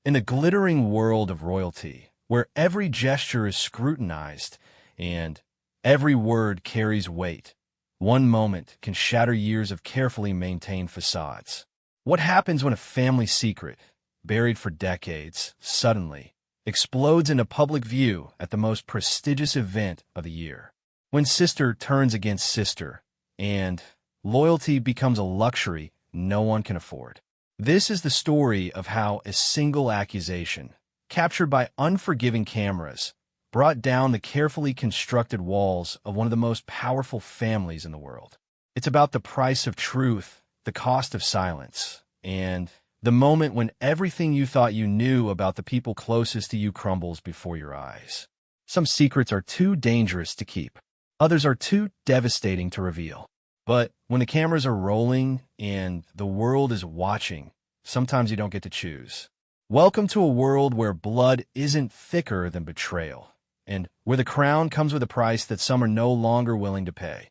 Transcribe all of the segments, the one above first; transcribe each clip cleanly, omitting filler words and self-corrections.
In the glittering world of royalty, where every gesture is scrutinized and every word carries weight, one moment can shatter years of carefully maintained facades. What happens when a family secret, buried for decades, suddenly explodes into public view at the most prestigious event of the year? When sister turns against sister, and loyalty becomes a luxury no one can afford. This is the story of how a single accusation, captured by unforgiving cameras, brought down the carefully constructed walls of one of the most powerful families in the world. It's about the price of truth, the cost of silence, and the moment when everything you thought you knew about the people closest to you crumbles before your eyes. Some secrets are too dangerous to keep. Others are too devastating to reveal. But when the cameras are rolling and the world is watching, sometimes you don't get to choose. Welcome to a world where blood isn't thicker than betrayal, and where the crown comes with a price that some are no longer willing to pay.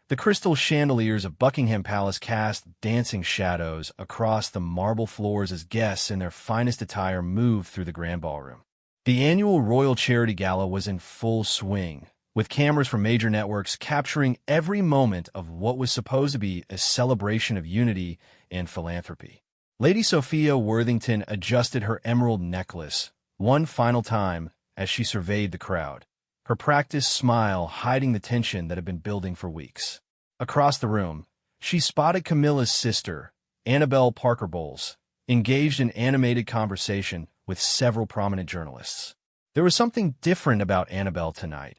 The crystal chandeliers of Buckingham Palace cast dancing shadows across the marble floors as guests in their finest attire moved through the grand ballroom. The annual Royal Charity Gala was in full swing, with cameras from major networks capturing every moment of what was supposed to be a celebration of unity and philanthropy. Lady Sophia Worthington adjusted her emerald necklace one final time as she surveyed the crowd, her practiced smile hiding the tension that had been building for weeks. Across the room, she spotted Camilla's sister, Annabelle Parker Bowles, engaged in animated conversation with several prominent journalists. There was something different about Annabelle tonight.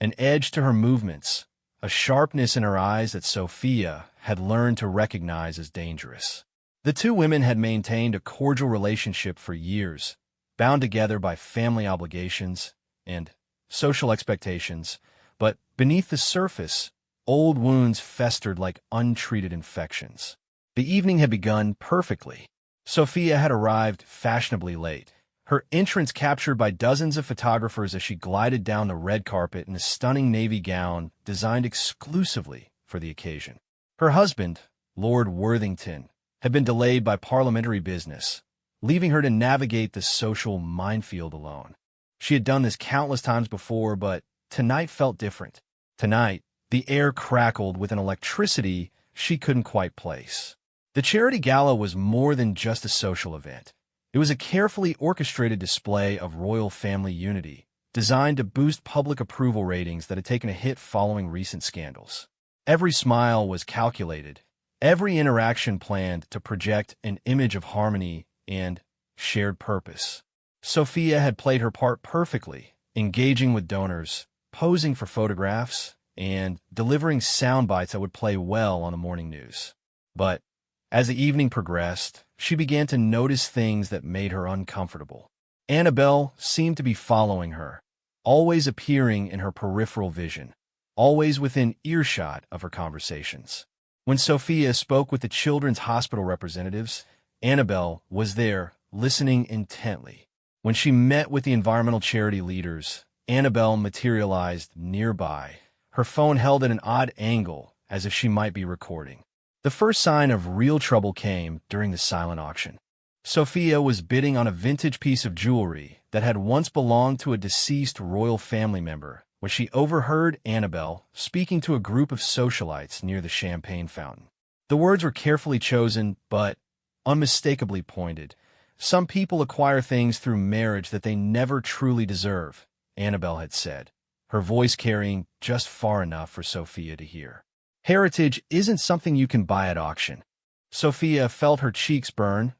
An edge to her movements, a sharpness in her eyes that Sophia had learned to recognize as dangerous. The two women had maintained a cordial relationship for years, bound together by family obligations and social expectations, but beneath the surface, old wounds festered like untreated infections. The evening had begun perfectly. Sophia had arrived fashionably late, her entrance captured by dozens of photographers as she glided down the red carpet in a stunning navy gown designed exclusively for the occasion. Her husband, Lord Worthington, had been delayed by parliamentary business, leaving her to navigate the social minefield alone. She had done this countless times before, but tonight felt different. Tonight, the air crackled with an electricity she couldn't quite place. The charity gala was more than just a social event. It was a carefully orchestrated display of royal family unity, designed to boost public approval ratings that had taken a hit following recent scandals. Every smile was calculated, every interaction planned to project an image of harmony and shared purpose. Sophia had played her part perfectly, engaging with donors, posing for photographs, and delivering sound bites that would play well on the morning news. But as the evening progressed, she began to notice things that made her uncomfortable. Annabelle seemed to be following her, always appearing in her peripheral vision, always within earshot of her conversations. When Sophia spoke with the children's hospital representatives, Annabelle was there, listening intently. When she met with the environmental charity leaders, Annabelle materialized nearby, her phone held at an odd angle as if she might be recording. The first sign of real trouble came during the silent auction. Sophia was bidding on a vintage piece of jewelry that had once belonged to a deceased royal family member when she overheard Annabelle speaking to a group of socialites near the champagne fountain. The words were carefully chosen, but unmistakably pointed. "Some people acquire things through marriage that they never truly deserve," Annabelle had said, her voice carrying just far enough for Sophia to hear. "Heritage isn't something you can buy at auction." Sophia felt her cheeks burn,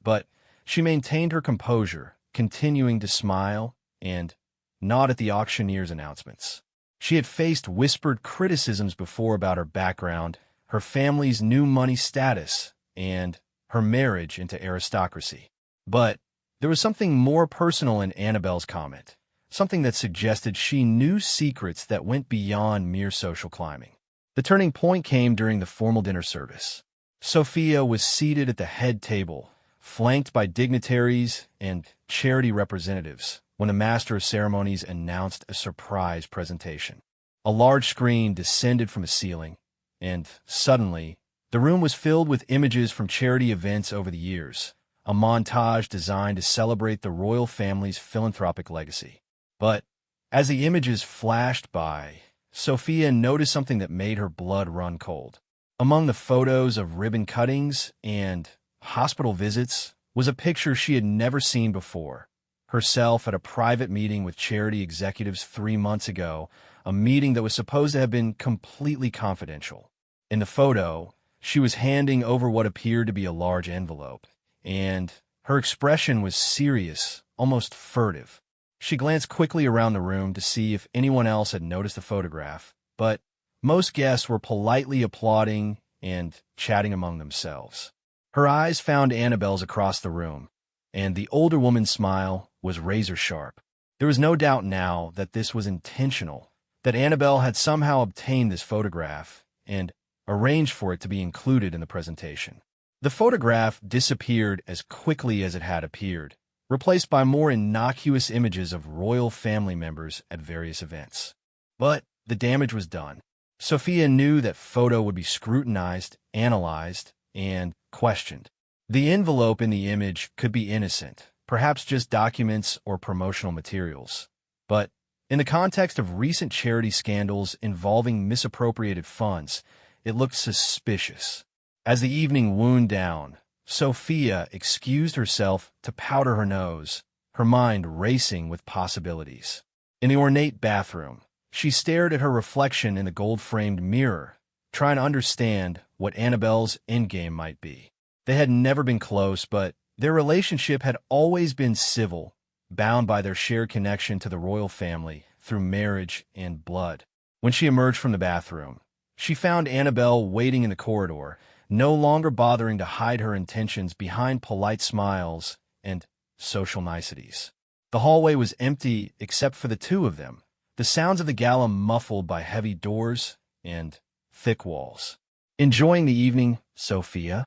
but she maintained her composure, continuing to smile and nod at the auctioneer's announcements. She had faced whispered criticisms before about her background, her family's new money status, and her marriage into aristocracy. But there was something more personal in Annabelle's comment, something that suggested she knew secrets that went beyond mere social climbing. The turning point came during the formal dinner service. Sophia was seated at the head table, flanked by dignitaries and charity representatives, when the master of ceremonies announced a surprise presentation. A large screen descended from the ceiling, and suddenly, the room was filled with images from charity events over the years, a montage designed to celebrate the royal family's philanthropic legacy. But as the images flashed by, Sophia noticed something that made her blood run cold. Among the photos of ribbon cuttings and hospital visits was a picture she had never seen before. Herself at a private meeting with charity executives 3 months ago, a meeting that was supposed to have been completely confidential. In the photo, she was handing over what appeared to be a large envelope, and her expression was serious, almost furtive. She glanced quickly around the room to see if anyone else had noticed the photograph, but most guests were politely applauding and chatting among themselves. Her eyes found Annabelle's across the room, and the older woman's smile was razor-sharp. There was no doubt now that this was intentional, that Annabelle had somehow obtained this photograph and arranged for it to be included in the presentation. The photograph disappeared as quickly as it had appeared, replaced by more innocuous images of royal family members at various events. But the damage was done. Sophia knew that photo would be scrutinized, analyzed, and questioned. The envelope in the image could be innocent, perhaps just documents or promotional materials. But in the context of recent charity scandals involving misappropriated funds, it looked suspicious. As the evening wound down, Sophia excused herself to powder her nose, her mind racing with possibilities. In the ornate bathroom, she stared at her reflection in the gold-framed mirror, trying to understand what Annabelle's endgame might be. They had never been close, but their relationship had always been civil, bound by their shared connection to the royal family through marriage and blood. When she emerged from the bathroom, she found Annabelle waiting in the corridor, no longer bothering to hide her intentions behind polite smiles and social niceties. The hallway was empty except for the two of them, the sounds of the gala muffled by heavy doors and thick walls. "Enjoying the evening, Sophia?"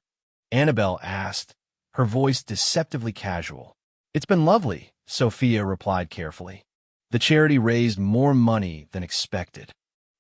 Annabelle asked, her voice deceptively casual. "It's been lovely," Sophia replied carefully. "The charity raised more money than expected."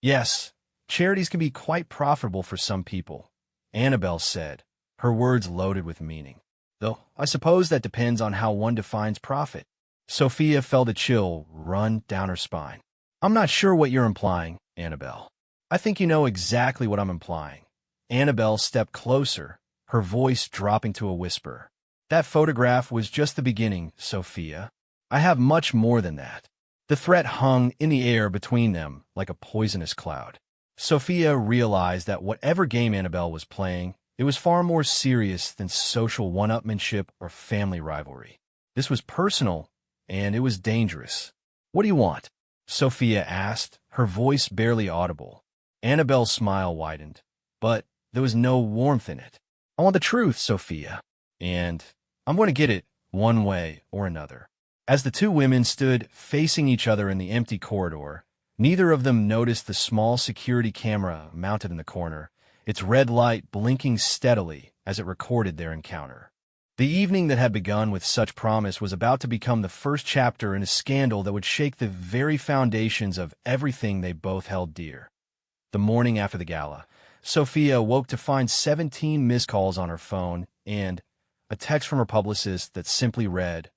"Yes, charities can be quite profitable for some people," Annabelle said, her words loaded with meaning. "Though I suppose that depends on how one defines profit." Sophia felt a chill run down her spine. "I'm not sure what you're implying, Annabelle." "I think you know exactly what I'm implying." Annabelle stepped closer, her voice dropping to a whisper. "That photograph was just the beginning, Sophia. I have much more than that." The threat hung in the air between them like a poisonous cloud. Sophia realized that whatever game Annabelle was playing, it was far more serious than social one-upmanship or family rivalry. This was personal, and it was dangerous. "What do you want?" Sophia asked, her voice barely audible. Annabelle's smile widened, but there was no warmth in it. "I want the truth, Sophia, and I'm going to get it one way or another." As the two women stood facing each other in the empty corridor, neither of them noticed the small security camera mounted in the corner, its red light blinking steadily as it recorded their encounter. The evening that had begun with such promise was about to become the first chapter in a scandal that would shake the very foundations of everything they both held dear. The morning after the gala, Sophia woke to find 17 missed calls on her phone and a text from her publicist that simply read,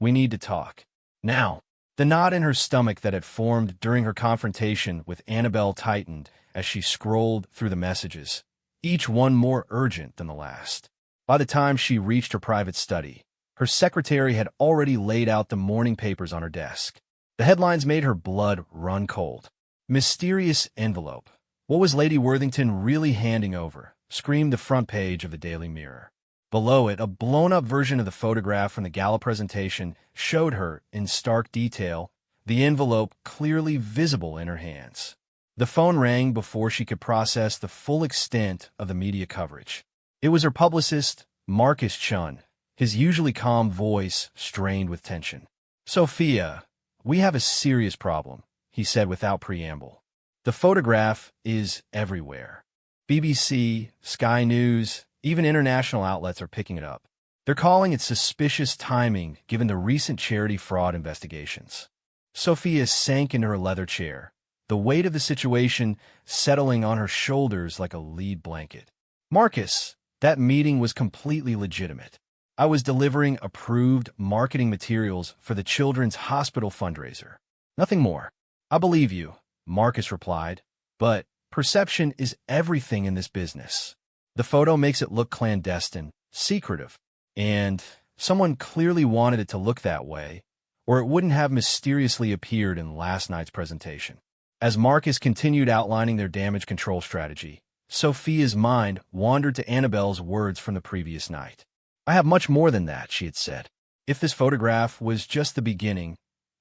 "We need to talk. Now." The knot in her stomach that had formed during her confrontation with Annabelle tightened as she scrolled through the messages, each one more urgent than the last. By the time she reached her private study, her secretary had already laid out the morning papers on her desk. The headlines made her blood run cold. "Mysterious envelope. What was Lady Worthington really handing over?" screamed the front page of the Daily Mirror. Below it, a blown-up version of the photograph from the gala presentation showed her, in stark detail, the envelope clearly visible in her hands. The phone rang before she could process the full extent of the media coverage. It was her publicist, Marcus Chun, his usually calm voice strained with tension. "Sophia, we have a serious problem," he said without preamble. "The photograph is everywhere. BBC, Sky News, even international outlets are picking it up. They're calling it suspicious timing given the recent charity fraud investigations." Sophia sank into her leather chair, the weight of the situation settling on her shoulders like a lead blanket. "Marcus, that meeting was completely legitimate. I was delivering approved marketing materials for the children's hospital fundraiser. Nothing more. I believe you, Marcus replied, but perception is everything in this business. The photo makes it look clandestine, secretive, and someone clearly wanted it to look that way, or it wouldn't have mysteriously appeared in last night's presentation. As Marcus continued outlining their damage control strategy, Sophia's mind wandered to Annabelle's words from the previous night. I have much more than that, she had said. If this photograph was just the beginning,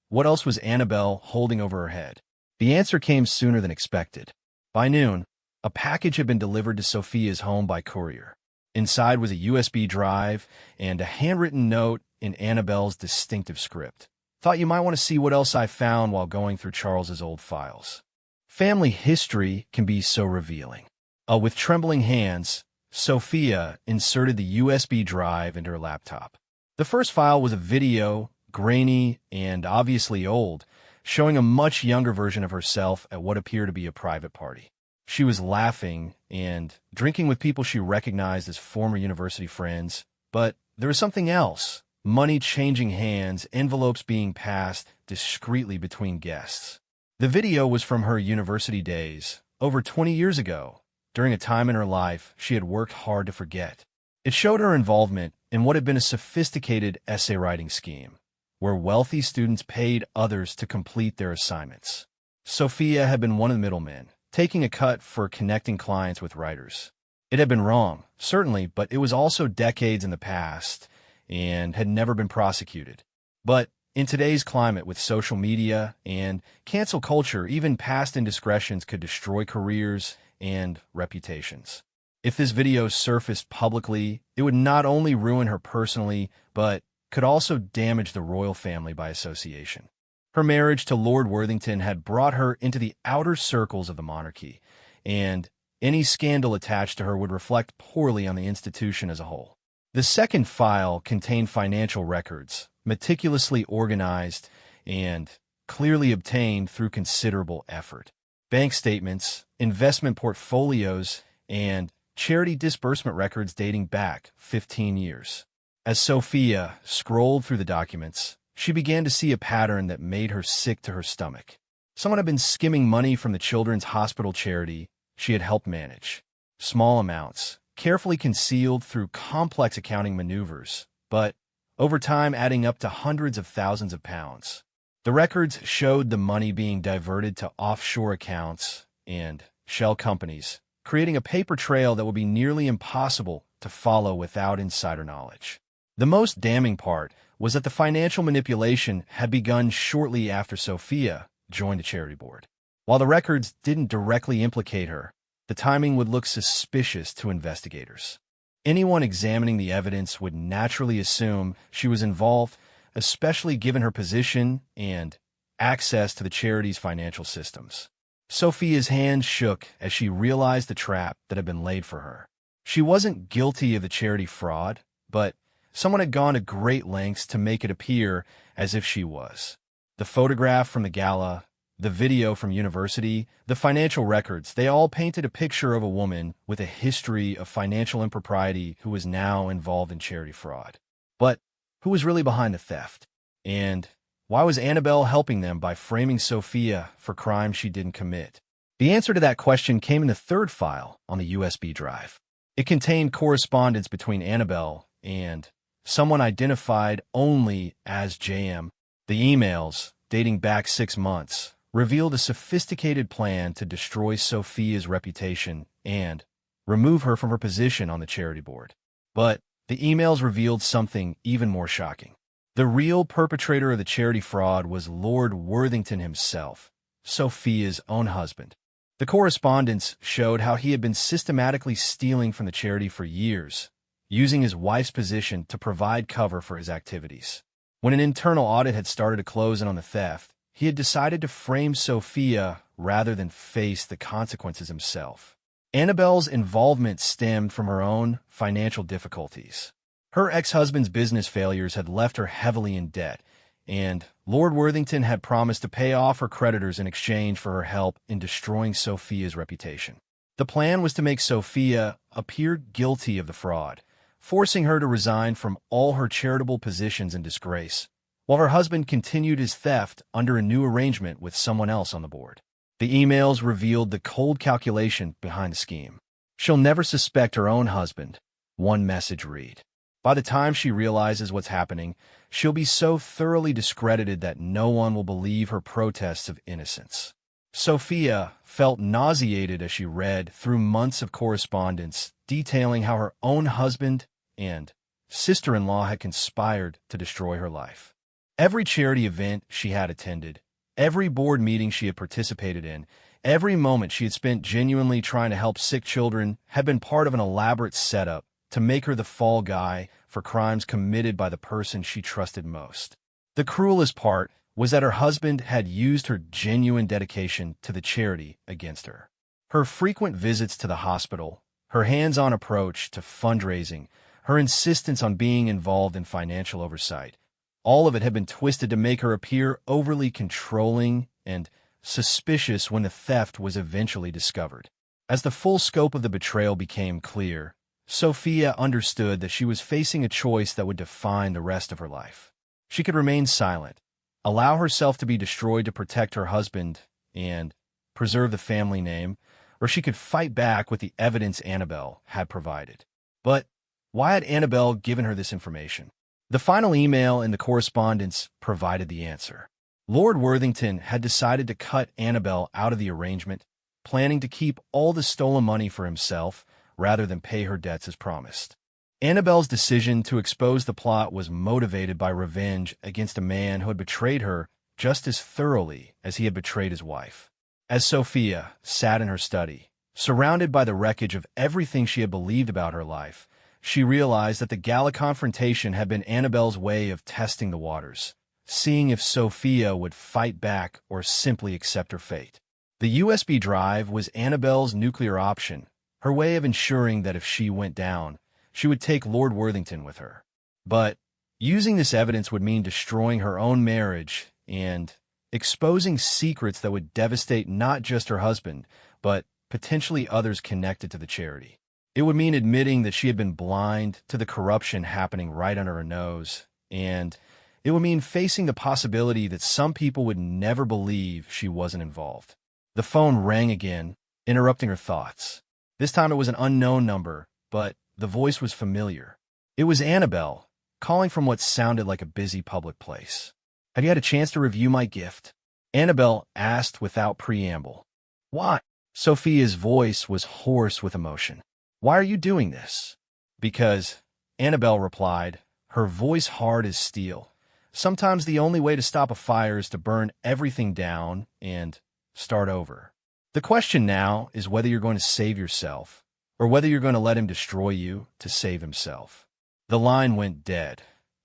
what else was Annabelle holding over her head? The answer came sooner than expected. By noon, a package had been delivered to Sophia's home by courier. Inside was a USB drive and a handwritten note in Annabelle's distinctive script. Thought you might want to see what else I found while going through Charles's old files. Family history can be so revealing. With trembling hands, Sophia inserted the USB drive into her laptop. The first file was a video, grainy and obviously old, showing a much younger version of herself at what appeared to be a private party. She was laughing and drinking with people she recognized as former university friends, but there was something else. Money changing hands, envelopes being passed discreetly between guests. The video was from her university days, over 20 years ago, during a time in her life she had worked hard to forget. It showed her involvement in what had been a sophisticated essay writing scheme, where wealthy students paid others to complete their assignments. Sophia had been one of the middlemen, taking a cut for connecting clients with writers. It had been wrong, certainly, but it was also decades in the past and had never been prosecuted. But in today's climate with social media and cancel culture, even past indiscretions could destroy careers and reputations. If this video surfaced publicly, it would not only ruin her personally, but could also damage the royal family by association. Her marriage to Lord Worthington had brought her into the outer circles of the monarchy, and any scandal attached to her would reflect poorly on the institution as a whole. The second file contained financial records, meticulously organized and clearly obtained through considerable effort. Bank statements, investment portfolios, and charity disbursement records dating back 15 years. As Sophia scrolled through the documents, she began to see a pattern that made her sick to her stomach. Someone had been skimming money from the children's hospital charity she had helped manage. Small amounts, carefully concealed through complex accounting maneuvers, but over time adding up to hundreds of thousands of pounds. The records showed the money being diverted to offshore accounts and shell companies, creating a paper trail that would be nearly impossible to follow without insider knowledge. The most damning part was that the financial manipulation had begun shortly after Sophia joined the charity board. While the records didn't directly implicate her, the timing would look suspicious to investigators. Anyone examining the evidence would naturally assume she was involved, especially given her position and access to the charity's financial systems. Sophia's hands shook as she realized the trap that had been laid for her. She wasn't guilty of the charity fraud, but someone had gone to great lengths to make it appear as if she was. The photograph from the gala, the video from university, the financial records, they all painted a picture of a woman with a history of financial impropriety who was now involved in charity fraud. But who was really behind the theft? And why was Annabelle helping them by framing Sophia for crimes she didn't commit? The answer to that question came in the third file on the USB drive. It contained correspondence between Annabelle and someone identified only as JM. The emails, dating back 6 months, revealed a sophisticated plan to destroy Sophia's reputation and remove her from her position on the charity board. But the emails revealed something even more shocking. The real perpetrator of the charity fraud was Lord Worthington himself, Sophia's own husband. The correspondence showed how he had been systematically stealing from the charity for years, using his wife's position to provide cover for his activities. When an internal audit had started to close in on the theft, he had decided to frame Sophia rather than face the consequences himself. Annabelle's involvement stemmed from her own financial difficulties. Her ex-husband's business failures had left her heavily in debt, and Lord Worthington had promised to pay off her creditors in exchange for her help in destroying Sophia's reputation. The plan was to make Sophia appear guilty of the fraud, forcing her to resign from all her charitable positions in disgrace, while her husband continued his theft under a new arrangement with someone else on the board. The emails revealed the cold calculation behind the scheme. "She'll never suspect her own husband," one message read. "By the time she realizes what's happening, she'll be so thoroughly discredited that no one will believe her protests of innocence." Sophia felt nauseated as she read through months of correspondence detailing how her own husband and sister-in-law had conspired to destroy her life. Every charity event she had attended, every board meeting she had participated in, every moment she had spent genuinely trying to help sick children had been part of an elaborate setup to make her the fall guy for crimes committed by the person she trusted most. The cruelest part was that her husband had used her genuine dedication to the charity against her. Her frequent visits to the hospital, her hands-on approach to fundraising, her insistence on being involved in financial oversight, all of it had been twisted to make her appear overly controlling and suspicious when the theft was eventually discovered. As the full scope of the betrayal became clear, Sophia understood that she was facing a choice that would define the rest of her life. She could remain silent, allow herself to be destroyed to protect her husband and preserve the family name, or she could fight back with the evidence Annabelle had provided. But why had Annabelle given her this information? The final email in the correspondence provided the answer. Lord Worthington had decided to cut Annabelle out of the arrangement, planning to keep all the stolen money for himself rather than pay her debts as promised. Annabelle's decision to expose the plot was motivated by revenge against a man who had betrayed her just as thoroughly as he had betrayed his wife. As Sophia sat in her study, surrounded by the wreckage of everything she had believed about her life, she realized that the gala confrontation had been Annabelle's way of testing the waters, seeing if Sophia would fight back or simply accept her fate. The USB drive was Annabelle's nuclear option, her way of ensuring that if she went down, she would take Lord Worthington with her. But using this evidence would mean destroying her own marriage and exposing secrets that would devastate not just her husband, but potentially others connected to the charity. It would mean admitting that she had been blind to the corruption happening right under her nose, and it would mean facing the possibility that some people would never believe she wasn't involved. The phone rang again, interrupting her thoughts. This time it was an unknown number, but the voice was familiar. It was Annabelle, calling from what sounded like a busy public place. "Have you had a chance to review my gift?" Annabelle asked without preamble. "Why?" Sophia's voice was hoarse with emotion. "Why are you doing this?" "Because," Annabelle replied, her voice hard as steel. "Sometimes the only way to stop a fire is to burn everything down and start over. The question now is whether you're going to save yourself or whether you're going to let him destroy you to save himself." The line went dead,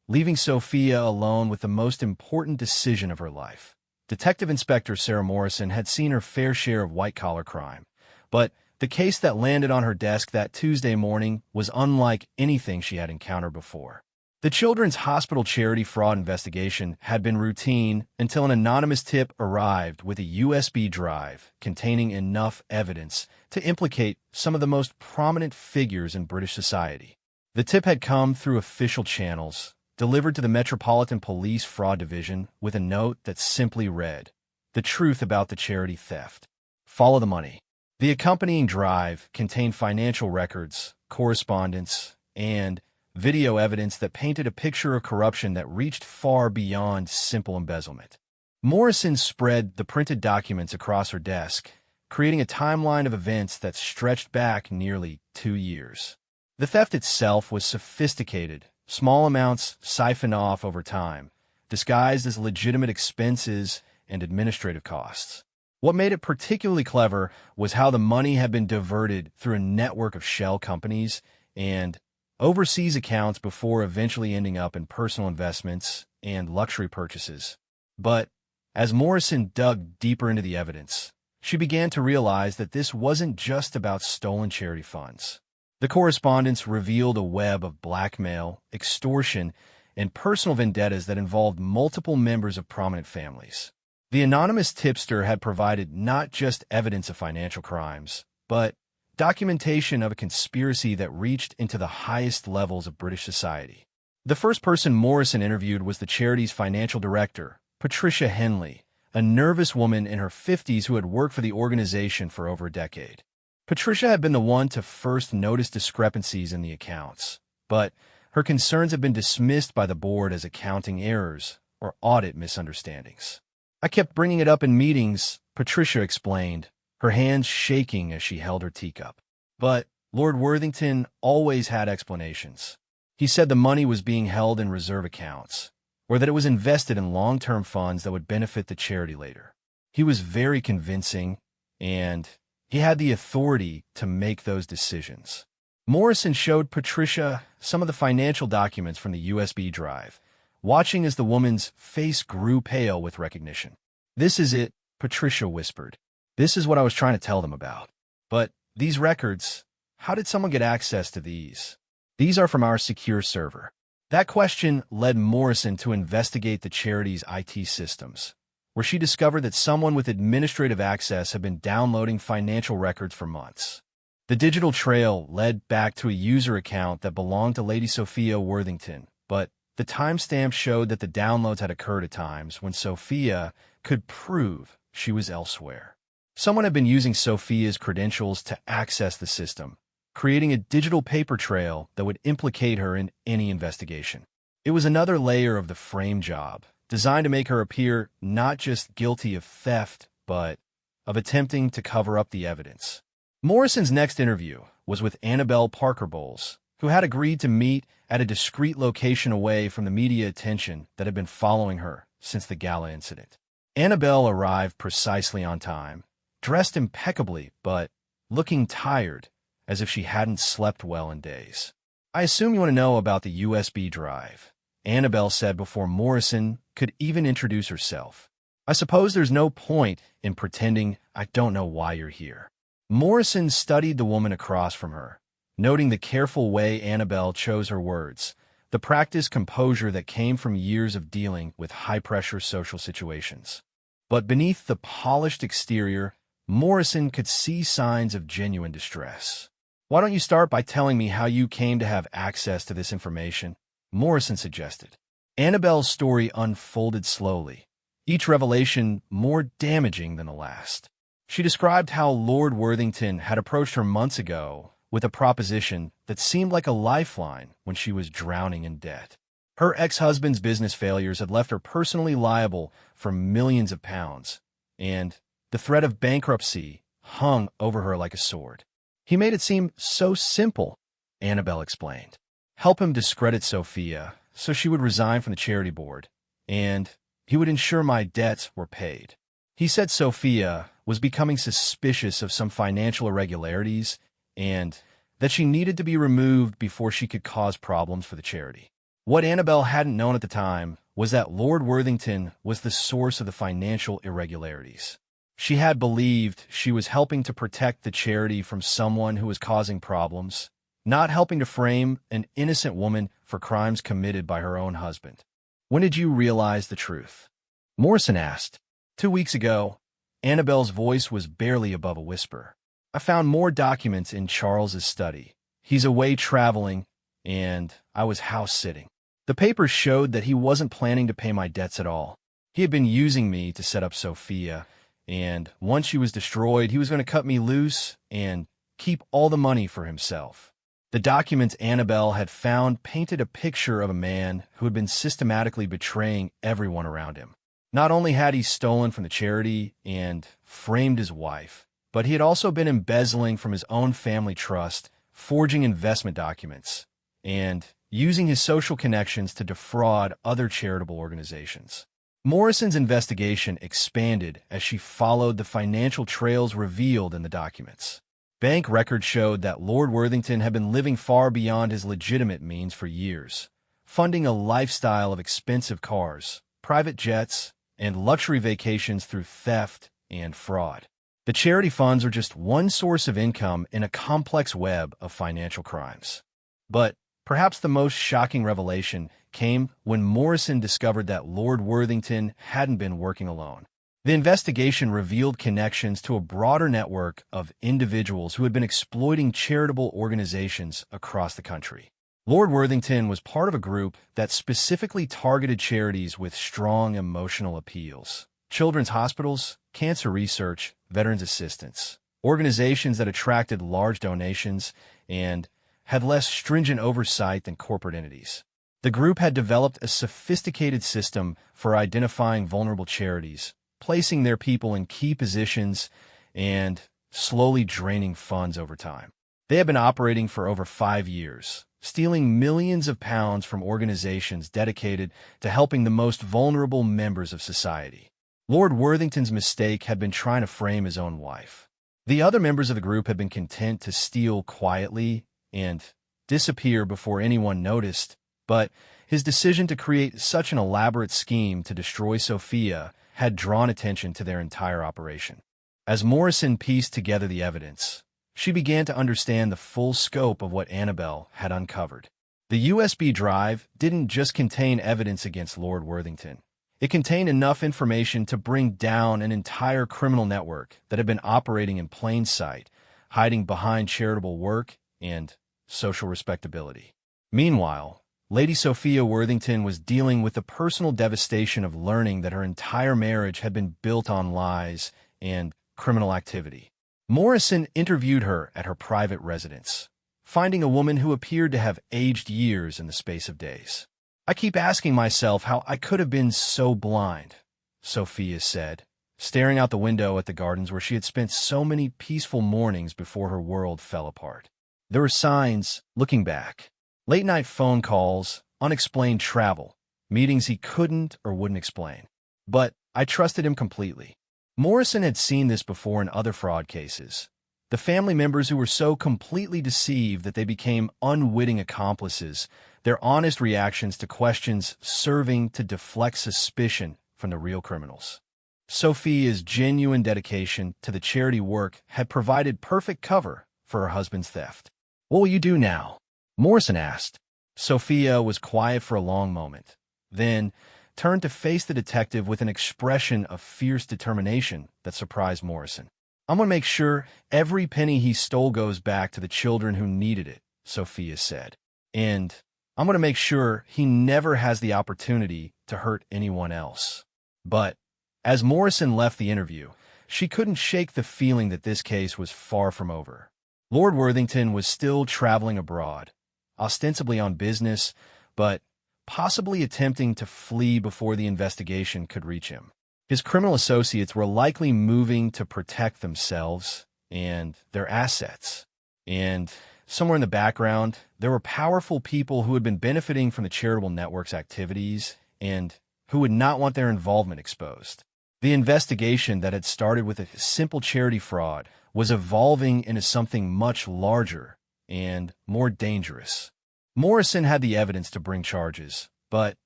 leaving Sophia alone with the most important decision of her life. Detective Inspector Sarah Morrison had seen her fair share of white-collar crime, but the case that landed on her desk that Tuesday morning was unlike anything she had encountered before. The Children's Hospital charity fraud investigation had been routine until an anonymous tip arrived with a USB drive containing enough evidence to implicate some of the most prominent figures in British society. The tip had come through official channels, delivered to the Metropolitan Police Fraud Division with a note that simply read, "The truth about the charity theft. Follow the money." The accompanying drive contained financial records, correspondence, and video evidence that painted a picture of corruption that reached far beyond simple embezzlement. Morrison spread the printed documents across her desk, creating a timeline of events that stretched back nearly 2 years. The theft itself was sophisticated, small amounts siphoned off over time, disguised as legitimate expenses and administrative costs. What made it particularly clever was how the money had been diverted through a network of shell companies and overseas accounts before eventually ending up in personal investments and luxury purchases. But as Morrison dug deeper into the evidence, she began to realize that this wasn't just about stolen charity funds. The correspondence revealed a web of blackmail, extortion, and personal vendettas that involved multiple members of prominent families. The anonymous tipster had provided not just evidence of financial crimes, but documentation of a conspiracy that reached into the highest levels of British society. The first person Morrison interviewed was the charity's financial director, Patricia Henley, a nervous woman in her 50s who had worked for the organization for over a decade. Patricia had been the one to first notice discrepancies in the accounts, but her concerns had been dismissed by the board as accounting errors or audit misunderstandings. "I kept bringing it up in meetings," Patricia explained, her hands shaking as she held her teacup. "But Lord Worthington always had explanations. He said the money was being held in reserve accounts, or that it was invested in long-term funds that would benefit the charity later. He was very convincing, and he had the authority to make those decisions." Morrison showed Patricia some of the financial documents from the USB drive, watching as the woman's face grew pale with recognition. "This is it," Patricia whispered. "This is what I was trying to tell them about. But these records, how did someone get access to these? These are from our secure server." That question led Morrison to investigate the charity's IT systems, where she discovered that someone with administrative access had been downloading financial records for months. The digital trail led back to a user account that belonged to Lady Sophia Worthington, but the timestamp showed that the downloads had occurred at times when Sophia could prove she was elsewhere. Someone had been using Sophia's credentials to access the system, creating a digital paper trail that would implicate her in any investigation. It was another layer of the frame job, designed to make her appear not just guilty of theft, but of attempting to cover up the evidence. Morrison's next interview was with Annabelle Parker Bowles, who had agreed to meet at a discreet location away from the media attention that had been following her since the gala incident. Annabelle arrived precisely on time, dressed impeccably, but looking tired, as if she hadn't slept well in days. "I assume you want to know about the USB drive," Annabelle said before Morrison could even introduce herself. "I suppose there's no point in pretending I don't know why you're here." Morrison studied the woman across from her, noting the careful way Annabelle chose her words, the practiced composure that came from years of dealing with high-pressure social situations. But beneath the polished exterior, Morrison could see signs of genuine distress. "Why don't you start by telling me how you came to have access to this information?" Morrison suggested. Annabelle's story unfolded slowly, each revelation more damaging than the last. She described how Lord Worthington had approached her months ago with a proposition that seemed like a lifeline when she was drowning in debt. Her ex-husband's business failures had left her personally liable for millions of pounds, and the threat of bankruptcy hung over her like a sword. "He made it seem so simple," Annabelle explained. "Help him discredit Sophia so she would resign from the charity board, and he would ensure my debts were paid. He said Sophia was becoming suspicious of some financial irregularities and that she needed to be removed before she could cause problems for the charity." What Annabelle hadn't known at the time was that Lord Worthington was the source of the financial irregularities. She had believed she was helping to protect the charity from someone who was causing problems, not helping to frame an innocent woman for crimes committed by her own husband. "When did you realize the truth?" Morrison asked. 2 weeks ago." Annabelle's voice was barely above a whisper. "I found more documents in Charles's study. He's away traveling, and I was house-sitting. The papers showed that he wasn't planning to pay my debts at all. He had been using me to set up Sophia, and once she was destroyed, he was going to cut me loose and keep all the money for himself." The documents Annabelle had found painted a picture of a man who had been systematically betraying everyone around him. Not only had he stolen from the charity and framed his wife, but he had also been embezzling from his own family trust, forging investment documents, and using his social connections to defraud other charitable organizations. Morrison's investigation expanded as she followed the financial trails revealed in the documents. Bank records showed that Lord Worthington had been living far beyond his legitimate means for years, funding a lifestyle of expensive cars, private jets, and luxury vacations through theft and fraud. The charity funds are just one source of income in a complex web of financial crimes. But perhaps the most shocking revelation came when Morrison discovered that Lord Worthington hadn't been working alone. The investigation revealed connections to a broader network of individuals who had been exploiting charitable organizations across the country. Lord Worthington was part of a group that specifically targeted charities with strong emotional appeals. Children's hospitals, cancer research, veterans assistance, organizations that attracted large donations and had less stringent oversight than corporate entities. The group had developed a sophisticated system for identifying vulnerable charities, placing their people in key positions, and slowly draining funds over time. They had been operating for over 5 years, stealing millions of pounds from organizations dedicated to helping the most vulnerable members of society. Lord Worthington's mistake had been trying to frame his own wife. The other members of the group had been content to steal quietly and disappear before anyone noticed, but his decision to create such an elaborate scheme to destroy Sophia had drawn attention to their entire operation. As Morrison pieced together the evidence, she began to understand the full scope of what Annabelle had uncovered. The USB drive didn't just contain evidence against Lord Worthington. It contained enough information to bring down an entire criminal network that had been operating in plain sight, hiding behind charitable work and social respectability. Meanwhile, Lady Sophia Worthington was dealing with the personal devastation of learning that her entire marriage had been built on lies and criminal activity. Morrison interviewed her at her private residence, finding a woman who appeared to have aged years in the space of days. "I keep asking myself how I could have been so blind," Sophia said, staring out the window at the gardens where she had spent so many peaceful mornings before her world fell apart. There were signs, looking back. Late-night phone calls, unexplained travel, meetings he couldn't or wouldn't explain. But I trusted him completely. Morrison had seen this before in other fraud cases. The family members who were so completely deceived that they became unwitting accomplices, their honest reactions to questions serving to deflect suspicion from the real criminals. Sophia's genuine dedication to the charity work had provided perfect cover for her husband's theft. "What will you do now?" Morrison asked. Sophia was quiet for a long moment, then turned to face the detective with an expression of fierce determination that surprised Morrison. "I'm going to make sure every penny he stole goes back to the children who needed it," Sophia said. "And I'm going to make sure he never has the opportunity to hurt anyone else." But as Morrison left the interview, she couldn't shake the feeling that this case was far from over. Lord Worthington was still traveling abroad, ostensibly on business, but possibly attempting to flee before the investigation could reach him. His criminal associates were likely moving to protect themselves and their assets. And somewhere in the background, there were powerful people who had been benefiting from the charitable network's activities and who would not want their involvement exposed. The investigation that had started with a simple charity fraud was evolving into something much larger and more dangerous. Morrison had the evidence to bring charges, but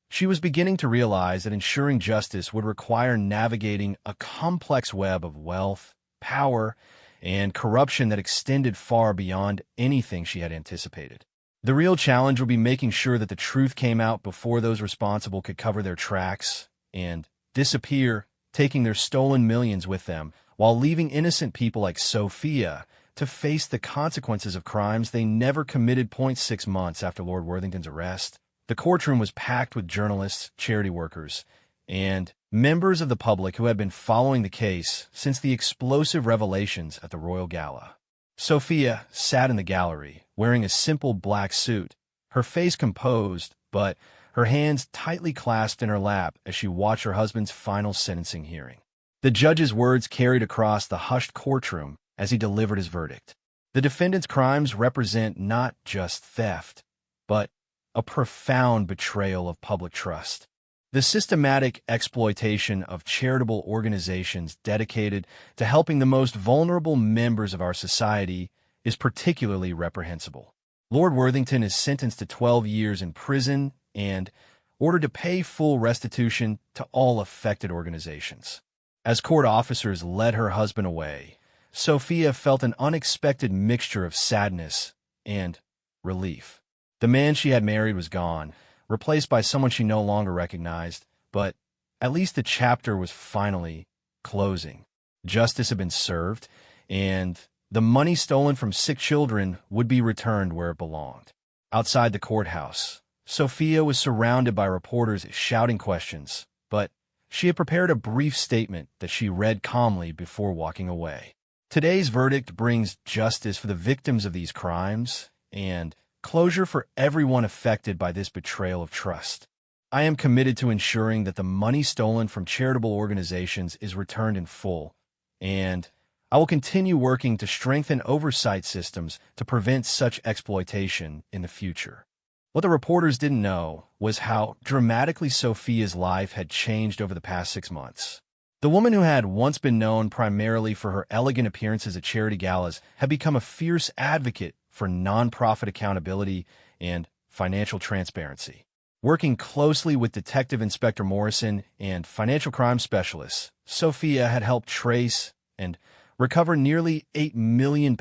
she was beginning to realize that ensuring justice would require navigating a complex web of wealth, power, and corruption that extended far beyond anything she had anticipated. The real challenge would be making sure that the truth came out before those responsible could cover their tracks and disappear, taking their stolen millions with them, while leaving innocent people like Sophia to face the consequences of crimes they never committed. 6 months after Lord Worthington's arrest, the courtroom was packed with journalists, charity workers, and members of the public who had been following the case since the explosive revelations at the Royal Gala. Sophia sat in the gallery, wearing a simple black suit, her face composed, but her hands tightly clasped in her lap as she watched her husband's final sentencing hearing. The judge's words carried across the hushed courtroom as he delivered his verdict. The defendant's crimes represent not just theft, but a profound betrayal of public trust. The systematic exploitation of charitable organizations dedicated to helping the most vulnerable members of our society is particularly reprehensible. Lord Worthington is sentenced to 12 years in prison and ordered to pay full restitution to all affected organizations. As court officers led her husband away, Sophia felt an unexpected mixture of sadness and relief. The man she had married was gone, replaced by someone she no longer recognized, but at least the chapter was finally closing. Justice had been served, and the money stolen from sick children would be returned where it belonged. Outside the courthouse, Sophia was surrounded by reporters shouting questions, but she had prepared a brief statement that she read calmly before walking away. Today's verdict brings justice for the victims of these crimes and closure for everyone affected by this betrayal of trust. I am committed to ensuring that the money stolen from charitable organizations is returned in full, and I will continue working to strengthen oversight systems to prevent such exploitation in the future. What the reporters didn't know was how dramatically Sophia's life had changed over the past 6 months. The woman who had once been known primarily for her elegant appearances at charity galas had become a fierce advocate for nonprofit accountability and financial transparency. Working closely with Detective Inspector Morrison and financial crime specialists, Sophia had helped trace and recover nearly £8 million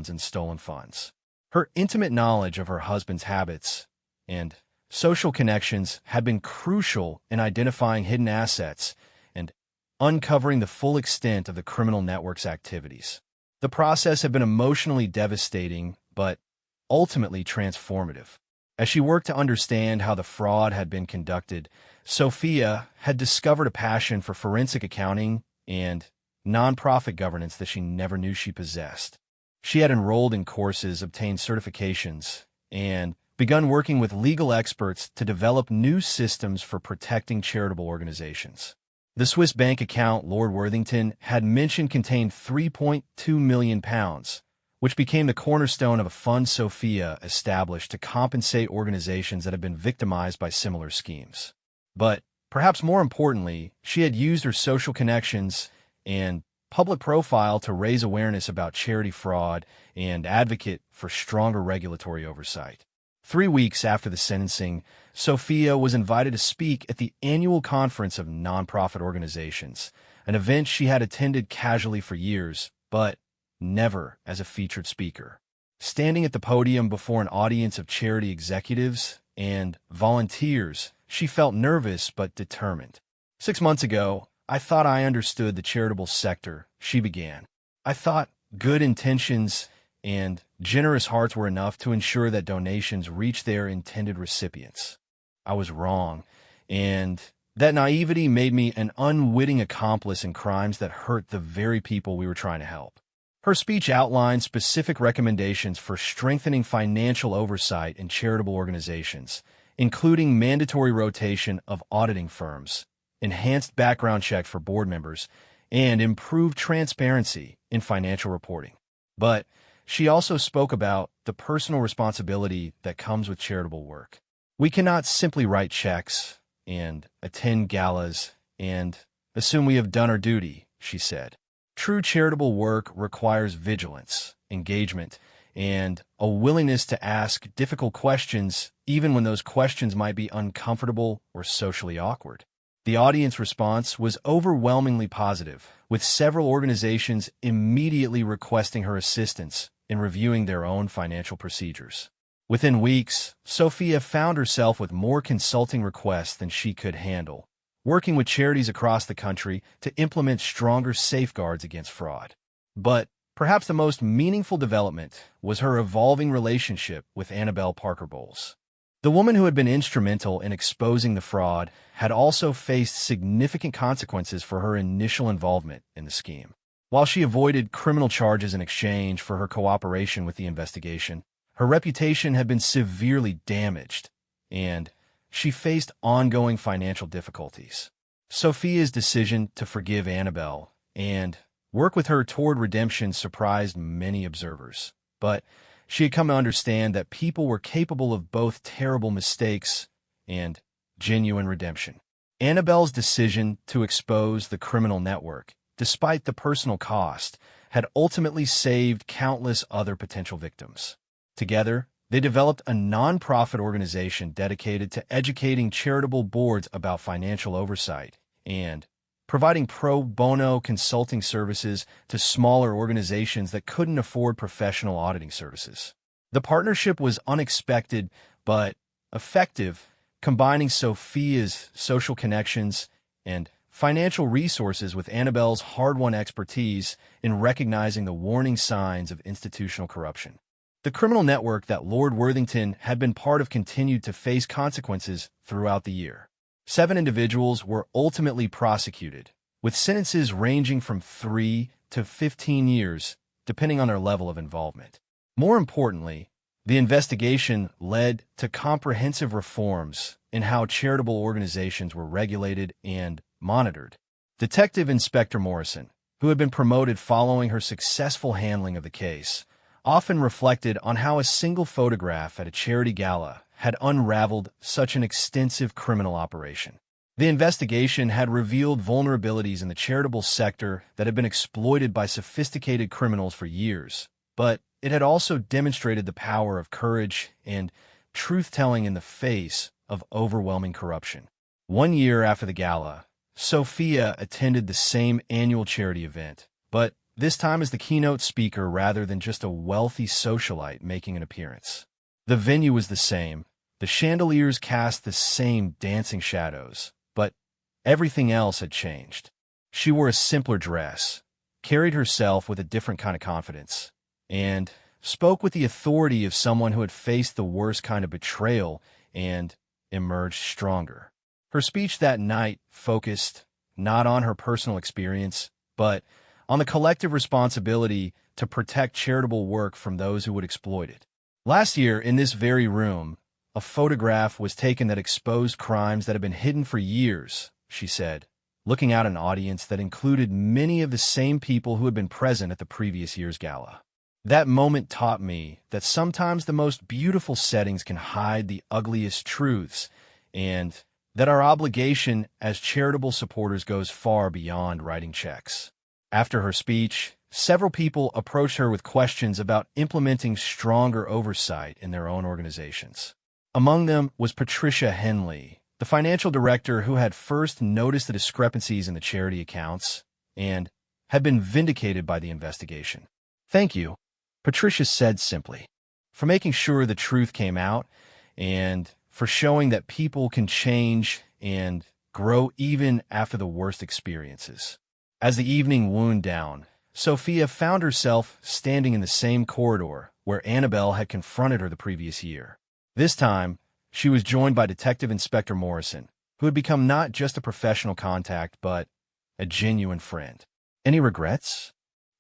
in stolen funds. Her intimate knowledge of her husband's habits and social connections had been crucial in identifying hidden assets and uncovering the full extent of the criminal network's activities. The process had been emotionally devastating, but ultimately transformative. As she worked to understand how the fraud had been conducted, Sophia had discovered a passion for forensic accounting and nonprofit governance that she never knew she possessed. She had enrolled in courses, obtained certifications, and begun working with legal experts to develop new systems for protecting charitable organizations. The Swiss bank account Lord Worthington had mentioned contained £3.2 million, which became the cornerstone of a fund Sophia established to compensate organizations that had been victimized by similar schemes. But perhaps more importantly, she had used her social connections and public profile to raise awareness about charity fraud and advocate for stronger regulatory oversight. 3 weeks after the sentencing, Sophia was invited to speak at the annual conference of nonprofit organizations, an event she had attended casually for years, but never as a featured speaker. Standing at the podium before an audience of charity executives and volunteers, she felt nervous but determined. 6 months ago, I thought I understood the charitable sector, she began. I thought good intentions and generous hearts were enough to ensure that donations reached their intended recipients. I was wrong, and that naivety made me an unwitting accomplice in crimes that hurt the very people we were trying to help. Her speech outlined specific recommendations for strengthening financial oversight in charitable organizations, including mandatory rotation of auditing firms, enhanced background checks for board members, and improved transparency in financial reporting. But she also spoke about the personal responsibility that comes with charitable work. We cannot simply write checks and attend galas and assume we have done our duty, she said. True charitable work requires vigilance, engagement, and a willingness to ask difficult questions, even when those questions might be uncomfortable or socially awkward. The audience response was overwhelmingly positive, with several organizations immediately requesting her assistance in reviewing their own financial procedures. Within weeks, Sophia found herself with more consulting requests than she could handle, working with charities across the country to implement stronger safeguards against fraud. But perhaps the most meaningful development was her evolving relationship with Annabelle Parker Bowles. The woman who had been instrumental in exposing the fraud had also faced significant consequences for her initial involvement in the scheme. While she avoided criminal charges in exchange for her cooperation with the investigation, her reputation had been severely damaged, and she faced ongoing financial difficulties. Sophia's decision to forgive Annabelle and work with her toward redemption surprised many observers, but she had come to understand that people were capable of both terrible mistakes and genuine redemption. Annabelle's decision to expose the criminal network, despite the personal cost, had ultimately saved countless other potential victims. Together, they developed a nonprofit organization dedicated to educating charitable boards about financial oversight and providing pro bono consulting services to smaller organizations that couldn't afford professional auditing services. The partnership was unexpected but effective, combining Sophia's social connections and financial resources with Annabelle's hard-won expertise in recognizing the warning signs of institutional corruption. The criminal network that Lord Worthington had been part of continued to face consequences throughout the year. 7 individuals were ultimately prosecuted, with sentences ranging from 3 to 15 years, depending on their level of involvement. More importantly, the investigation led to comprehensive reforms in how charitable organizations were regulated and monitored. Detective Inspector Morrison, who had been promoted following her successful handling of the case, often reflected on how a single photograph at a charity gala had unraveled such an extensive criminal operation. The investigation had revealed vulnerabilities in the charitable sector that had been exploited by sophisticated criminals for years, but it had also demonstrated the power of courage and truth-telling in the face of overwhelming corruption. 1 year after the gala, Sophia attended the same annual charity event, but this time as the keynote speaker rather than just a wealthy socialite making an appearance. The venue was the same, the chandeliers cast the same dancing shadows, but everything else had changed. She wore a simpler dress, carried herself with a different kind of confidence, and spoke with the authority of someone who had faced the worst kind of betrayal and emerged stronger. Her speech that night focused not on her personal experience, but on the collective responsibility to protect charitable work from those who would exploit it. Last year, in this very room, a photograph was taken that exposed crimes that had been hidden for years, she said, looking out at an audience that included many of the same people who had been present at the previous year's gala. That moment taught me that sometimes the most beautiful settings can hide the ugliest truths, and that our obligation as charitable supporters goes far beyond writing checks. After her speech, several people approached her with questions about implementing stronger oversight in their own organizations. Among them was Patricia Henley, the financial director who had first noticed the discrepancies in the charity accounts and had been vindicated by the investigation. "Thank you," Patricia said simply, "for making sure the truth came out and for showing that people can change and grow even after the worst experiences." As the evening wound down, Sophia found herself standing in the same corridor where Annabelle had confronted her the previous year. This time, she was joined by Detective Inspector Morrison, who had become not just a professional contact, but a genuine friend. "Any regrets?"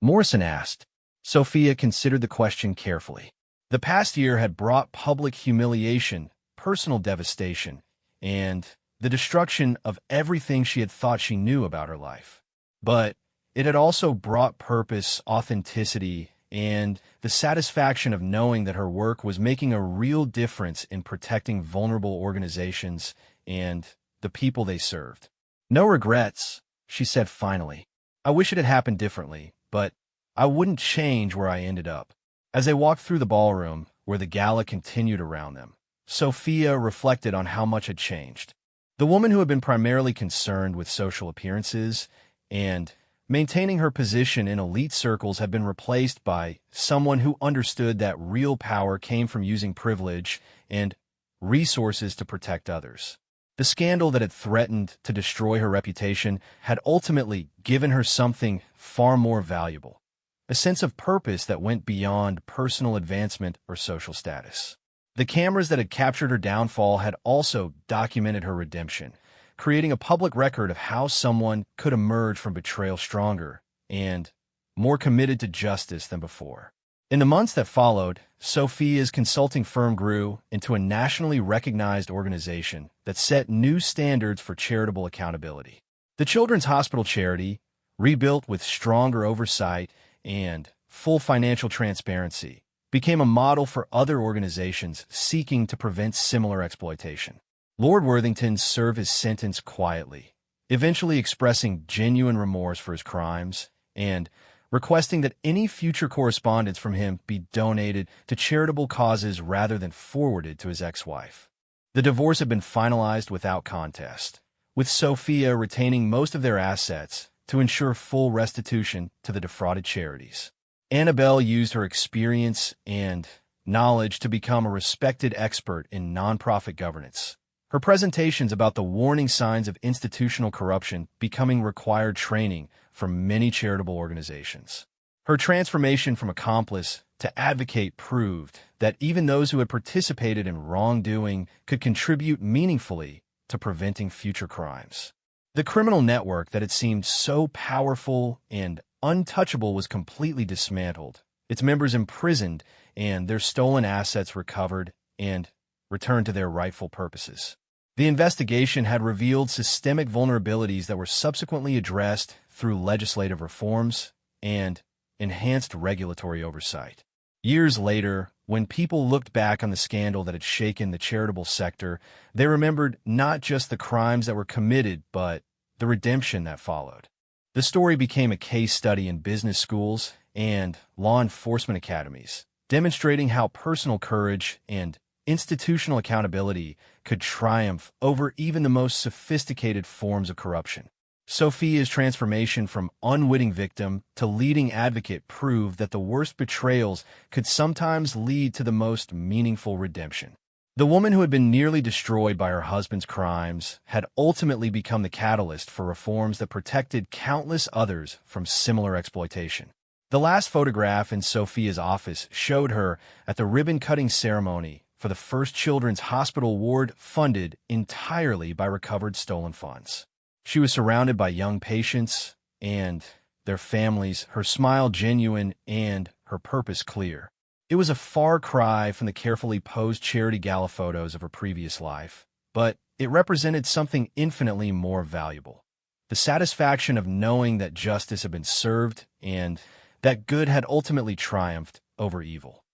Morrison asked. Sophia considered the question carefully. The past year had brought public humiliation, personal devastation, and the destruction of everything she had thought she knew about her life. But it had also brought purpose, authenticity, and the satisfaction of knowing that her work was making a real difference in protecting vulnerable organizations and the people they served. "No regrets," she said finally. "I wish it had happened differently, but I wouldn't change where I ended up." As they walked through the ballroom, where the gala continued around them, Sophia reflected on how much had changed. The woman who had been primarily concerned with social appearances and maintaining her position in elite circles had been replaced by someone who understood that real power came from using privilege and resources to protect others. The scandal that had threatened to destroy her reputation had ultimately given her something far more valuable, a sense of purpose that went beyond personal advancement or social status. The cameras that had captured her downfall had also documented her redemption, creating a public record of how someone could emerge from betrayal stronger and more committed to justice than before. In the months that followed, Sophia's consulting firm grew into a nationally recognized organization that set new standards for charitable accountability. The Children's Hospital Charity, rebuilt with stronger oversight and full financial transparency, became a model for other organizations seeking to prevent similar exploitation. Lord Worthington served his sentence quietly, eventually expressing genuine remorse for his crimes and requesting that any future correspondence from him be donated to charitable causes rather than forwarded to his ex-wife. The divorce had been finalized without contest, with Sophia retaining most of their assets to ensure full restitution to the defrauded charities. Annabelle used her experience and knowledge to become a respected expert in nonprofit governance, Her presentations about the warning signs of institutional corruption becoming required training for many charitable organizations. Her transformation from accomplice to advocate proved that even those who had participated in wrongdoing could contribute meaningfully to preventing future crimes. The criminal network that had seemed so powerful and untouchable was completely dismantled, its members imprisoned and their stolen assets recovered and returned to their rightful purposes. The investigation had revealed systemic vulnerabilities that were subsequently addressed through legislative reforms and enhanced regulatory oversight. Years later, when people looked back on the scandal that had shaken the charitable sector, they remembered not just the crimes that were committed, but the redemption that followed. The story became a case study in business schools and law enforcement academies, demonstrating how personal courage and institutional accountability could triumph over even the most sophisticated forms of corruption. Sophia's transformation from unwitting victim to leading advocate proved that the worst betrayals could sometimes lead to the most meaningful redemption. The woman who had been nearly destroyed by her husband's crimes had ultimately become the catalyst for reforms that protected countless others from similar exploitation. The last photograph in Sophia's office showed her at the ribbon-cutting ceremony for the first children's hospital ward funded entirely by recovered stolen funds. She was surrounded by young patients and their families, her smile genuine and her purpose clear. It was a far cry from the carefully posed charity gala photos of her previous life, but it represented something infinitely more valuable. The satisfaction of knowing that justice had been served and that good had ultimately triumphed over evil.